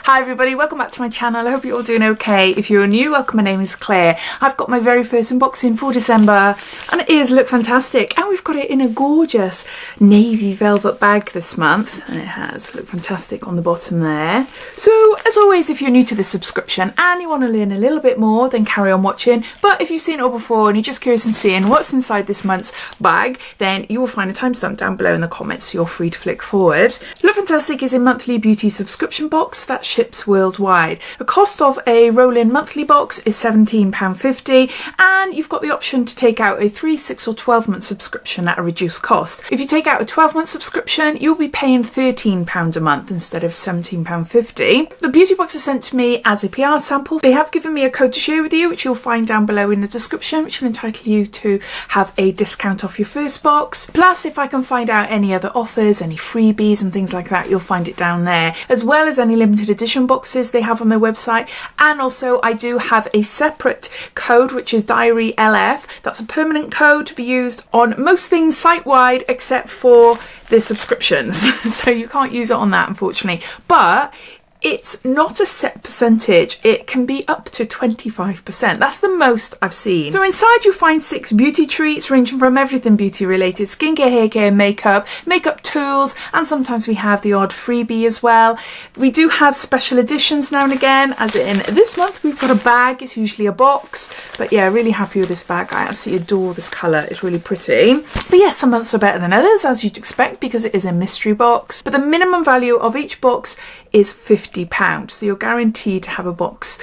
Hi everybody, welcome back to my channel. I hope you're all doing okay. If you're new, welcome. My name is Claire. I've got my very first unboxing for December and it is Lookfantastic, and we've got it in a gorgeous navy velvet bag this month, and it has Lookfantastic on the bottom there. So as always, if you're new to this subscription and you want to learn a little bit more, then carry on watching. But if you've seen it all before and you're just curious in seeing what's inside this month's bag, then you will find a timestamp down below in the comments, so you're free to flick forward. Lookfantastic is a monthly beauty subscription box that ships worldwide. The cost of a roll-in monthly box is £17.50, and you've got the option to take out a 3, 6 or 12-month subscription at a reduced cost. If you take out a 12-month subscription, you'll be paying £13 a month instead of £17.50. The beauty box is sent to me as a PR sample. They have given me a code to share with you, which you'll find down below in the description, which will entitle you to have a discount off your first box. Plus, if I can find out any other offers, any freebies and things like that, you'll find it down there, as well as any limited edition boxes they have on their website. And also I do have a separate code, which is DIARYLF. That's a permanent code to be used on most things site-wide except for the subscriptions. So you can't use it on that, unfortunately, but it's not a set percentage. It can be up to 25%. That's the most I've seen. So inside you'll find 6 beauty treats ranging from everything beauty related: skincare, hair care, makeup tools, and sometimes we have the odd freebie as well. We do have special editions now and again, as in this month we've got a bag. It's usually a box, but yeah, really happy with this bag. I absolutely adore this colour. It's really pretty. But yeah, some months are better than others, as you'd expect, because it is a mystery box. But the minimum value of each box is £50, so you're guaranteed to have a box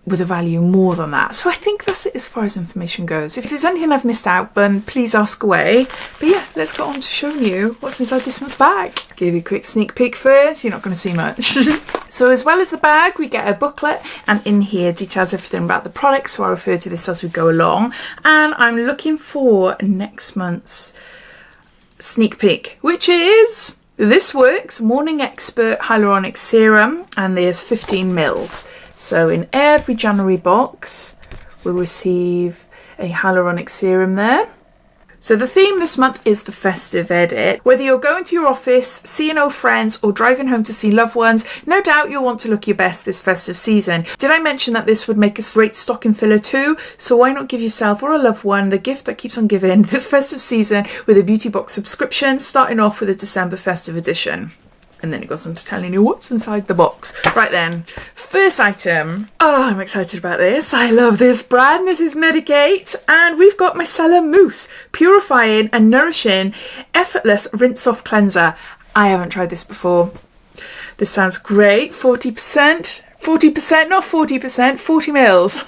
with a value more than that. So I think that's it as far as information goes. If there's anything I've missed out, then please ask away. But yeah, let's get on to showing you what's inside this month's bag. Give you a quick sneak peek first. You're not going to see much. So as well as the bag, we get a booklet, and in here details everything about the product, so I'll refer to this as we go along. And I'm looking for next month's sneak peek, which is This Works Morning Expert Hyaluronic Serum, and there's 15 mils. So in every January box we'll receive a hyaluronic serum there. So the theme this month is the festive edit. Whether you're going to your office, seeing old friends, or driving home to see loved ones, no doubt you'll want to look your best this festive season. Did I mention that this would make a great stocking filler too? So why not give yourself or a loved one the gift that keeps on giving this festive season with a beauty box subscription, starting off with a December festive edition. And then it goes on to telling you what's inside the box. Right then, first item. Oh, I'm excited about this. I love this brand. This is Medigate, and we've got Micellar Mousse Purifying and Nourishing Effortless Rinse Off Cleanser. I haven't tried this before. This sounds great. 40%, not 40%, 40 mils.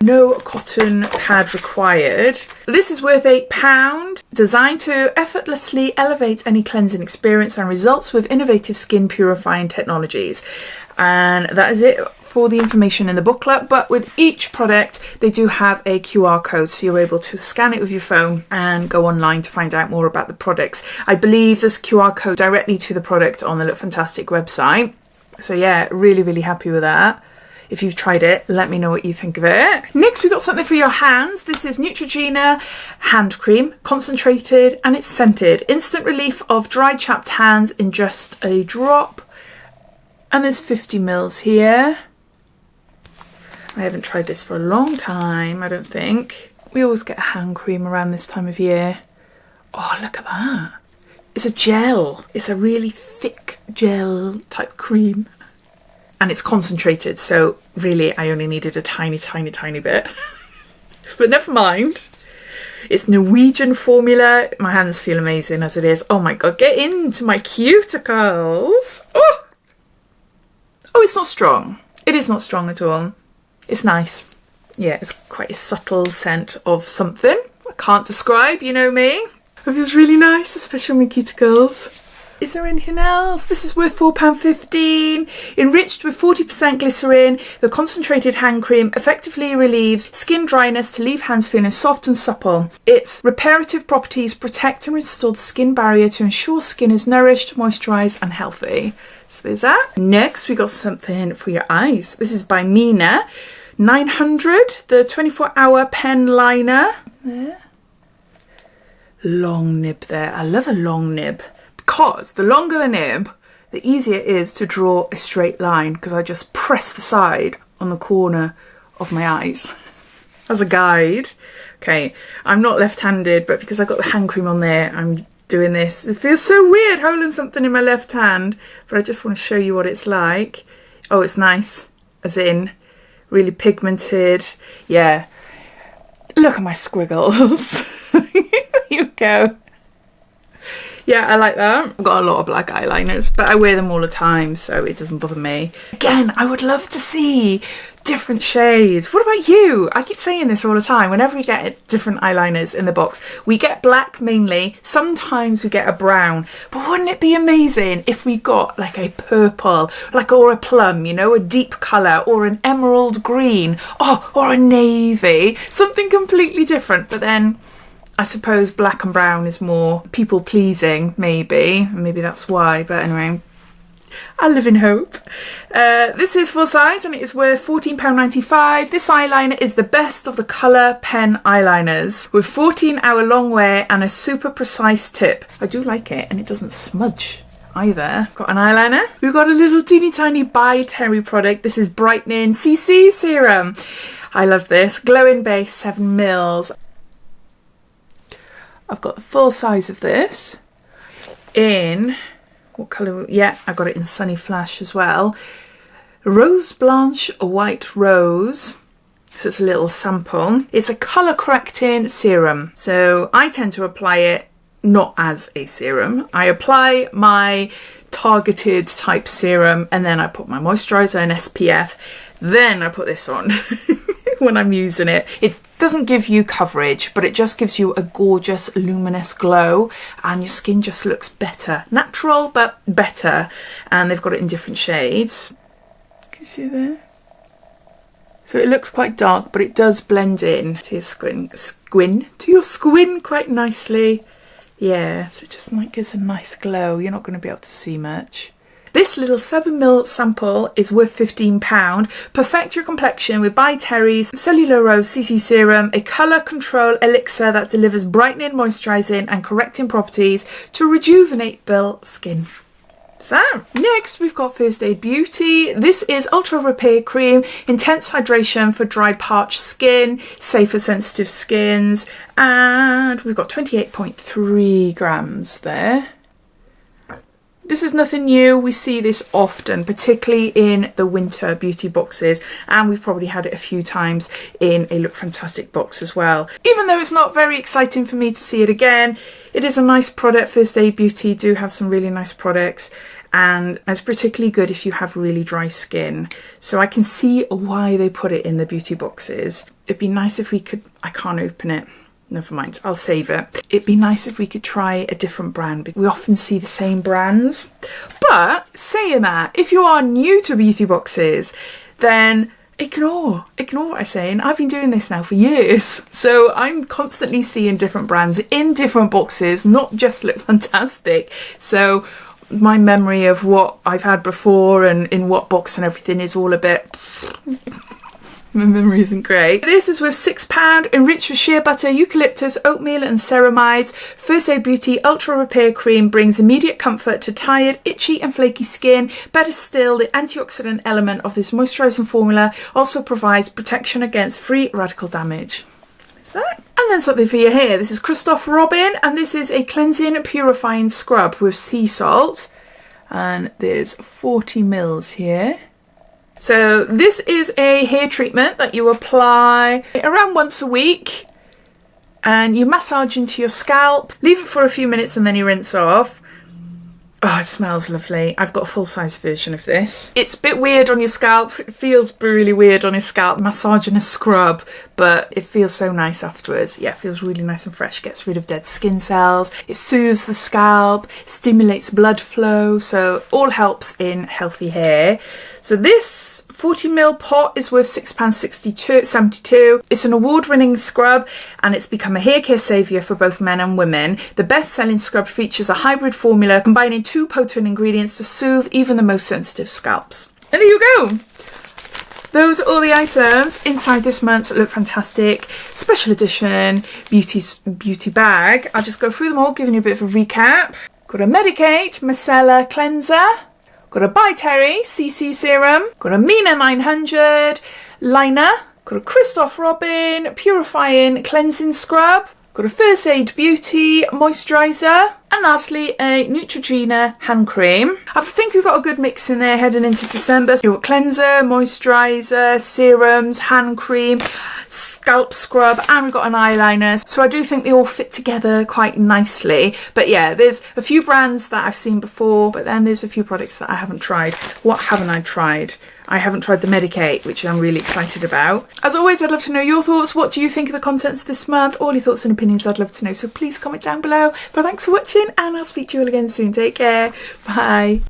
No cotton pad required. This is worth £8, designed to effortlessly elevate any cleansing experience and results with innovative skin purifying technologies. And that is it for the information in the booklet. But with each product they do have a QR code, so you're able to scan it with your phone and go online to find out more about the products. I believe this QR code directly to the product on the Lookfantastic website. So yeah, really happy with that. If you've tried it, let me know what you think of it. Next, we've got something for your hands. This is Neutrogena hand cream, concentrated, and it's scented. Instant relief of dry, chapped hands in just a drop. And there's 50 mils here. I haven't tried this for a long time, I don't think. We always get a hand cream around this time of year. Oh, look at that. It's a gel. It's a really thick gel type cream. And it's concentrated, so really I only needed a tiny bit. But never mind. It's Norwegian formula. My hands feel amazing as it is. Oh my god, get into my cuticles. Oh, it's not strong. It is not strong at all. It's nice. Yeah, it's quite a subtle scent of something. I can't describe, you know me. It feels really nice, especially on my cuticles. Is there anything else? This is worth £4.15. Enriched with 40% glycerin, the concentrated hand cream effectively relieves skin dryness to leave hands feeling soft and supple. Its reparative properties protect and restore the skin barrier to ensure skin is nourished, moisturised and healthy. So there's that. Next we got something for your eyes. This is by Mina. 900, the 24-hour pen liner. There. Long nib there. I love a long nib. Because the longer the nib, the easier it is to draw a straight line, because I just press the side on the corner of my eyes as a guide. Okay, I'm not left-handed, but because I've got the hand cream on there, I'm doing this. It feels so weird holding something in my left hand, but I just want to show you what it's like. Oh, it's nice, as in really pigmented. Yeah, look at my squiggles. There you go. Yeah, I like that. I've got a lot of black eyeliners, but I wear them all the time, so it doesn't bother me. Again, I would love to see different shades. What about you? I keep saying this all the time. Whenever we get different eyeliners in the box, we get black mainly. Sometimes we get a brown. But wouldn't it be amazing if we got like a purple, like, or a plum, you know, a deep colour, or an emerald green, oh, or a navy, something completely different. But then I suppose black and brown is more people pleasing, maybe. Maybe that's why. But anyway, I live in hope. This is full size and it is worth £14.95. This eyeliner is the best of the colour pen eyeliners with 14-hour long wear and a super precise tip. I do like it, and it doesn't smudge either. Got an eyeliner. We've got a little teeny tiny by Terry product. This is Brightening CC Serum. I love this. Glowing base, 7ml. I've got the full size of this in... what colour? Yeah, I got it in Sunny Flash as well. Rose Blanche White Rose. So it's a little sample. It's a colour correcting serum. So I tend to apply it not as a serum. I apply my targeted type serum and then I put my moisturiser and SPF. Then I put this on when I'm using it. It doesn't give you coverage, but it just gives you a gorgeous luminous glow and your skin just looks better. Natural, but better. And they've got it in different shades. Can you see there? So it looks quite dark, but it does blend in to your skin quite nicely. Yeah, so it just like gives a nice glow. You're not going to be able to see much. This little 7ml sample is worth £15. Perfect your complexion with By Terry's Cellular Rose CC Serum, a colour control elixir that delivers brightening, moisturising and correcting properties to rejuvenate dull skin. So, next we've got First Aid Beauty. This is Ultra Repair Cream, intense hydration for dry parched skin, safe for sensitive skins, and we've got 28.3 grams there. This is nothing new. We see this often, particularly in the winter beauty boxes, and we've probably had it a few times in a Lookfantastic box as well. Even though it's not very exciting for me to see it again, it is a nice product. First Aid Beauty do have some really nice products, and it's particularly good if you have really dry skin. So I can see why they put it in the beauty boxes. It'd be nice if we could... I can't open it. Never mind, I'll save it. It'd be nice if we could try a different brand, because we often see the same brands. But saying that, if you are new to beauty boxes, then ignore what I'm saying. I've been doing this now for years, so I'm constantly seeing different brands in different boxes, not just Lookfantastic. So my memory of what I've had before and in what box and everything is all a bit... My memory isn't great. This is with £6, enriched with shea butter, eucalyptus, oatmeal and ceramides. First Aid Beauty Ultra Repair Cream brings immediate comfort to tired, itchy and flaky skin. Better still, the antioxidant element of this moisturising formula also provides protection against free radical damage. Is that? And then something for your hair. This is Kristoff Robin, and this is a cleansing purifying scrub with sea salt. And there's 40ml here. So this is a hair treatment that you apply around once a week and you massage into your scalp, leave it for a few minutes and then you rinse off. Oh, it smells lovely. I've got a full-size version of this. It's a bit weird on your scalp. It feels really weird on your scalp, massaging a scrub, but it feels so nice afterwards. Yeah, it feels really nice and fresh. Gets rid of dead skin cells. It soothes the scalp, stimulates blood flow, so all helps in healthy hair. So this 40ml pot is worth £6.72. It's an award-winning scrub and it's become a hair care saviour for both men and women. The best-selling scrub features a hybrid formula combining 2 potent ingredients to soothe even the most sensitive scalps. And there you go. Those are all the items inside this month's Lookfantastic special edition beauty bag. I'll just go through them all, giving you a bit of a recap. Got a Medicate Micellar cleanser. got a By Terry CC serum, got a Mina 900 liner, got a Kristoff Robin purifying cleansing scrub, got a First Aid Beauty moisturiser, and lastly a Neutrogena hand cream. I think we've got a good mix in there heading into December. So you've got cleanser, moisturiser, serums, hand cream, scalp scrub, and we've got an eyeliner. So I do think they all fit together quite nicely. But yeah, there's a few brands that I've seen before, but then there's a few products that I haven't tried. What haven't I tried? I haven't tried the Medicate, which I'm really excited about. As always, I'd love to know your thoughts. What do you think of the contents this month? All your thoughts and opinions I'd love to know. So please comment down below. But thanks for watching, and I'll speak to you all again soon. Take care. Bye.